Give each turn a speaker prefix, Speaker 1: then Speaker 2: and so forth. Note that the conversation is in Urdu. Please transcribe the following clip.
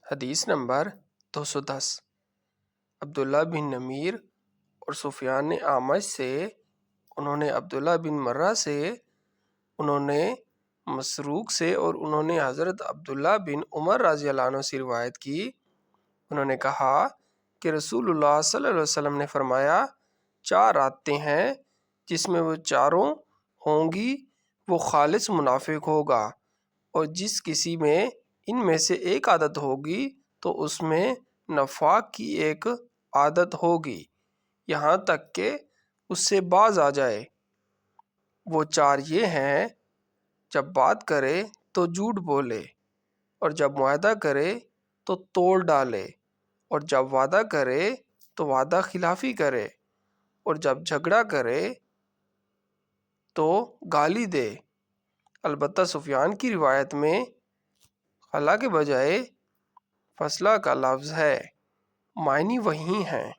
Speaker 1: حدیث نمبر 210۔ عبداللہ بن نمیر اور سفیان اعمش سے، انہوں نے عبداللہ بن مرہ سے، انہوں نے مسروق سے، اور انہوں نے حضرت عبداللہ بن عمر رضی اللہ عنہ سے روایت کی۔ انہوں نے کہا کہ رسول اللہ صلی اللہ علیہ وسلم نے فرمایا، 4 راتیں ہیں جس میں وہ چاروں ہوں گی وہ خالص منافق ہوگا، اور جس کسی میں ان میں سے ایک عادت ہوگی تو اس میں نفاق کی ایک عادت ہوگی، یہاں تک کہ اس سے باز آ جائے۔ وہ 4 یہ ہیں: جب بات کرے تو جھوٹ بولے، اور جب معاہدہ کرے تو توڑ ڈالے، اور جب وعدہ کرے تو وعدہ خلافی کرے، اور جب جھگڑا کرے تو گالی دے۔ البتہ سفیان کی روایت میں خلا کے بجائے فصلہ کا لفظ ہے، معنی وہی ہیں۔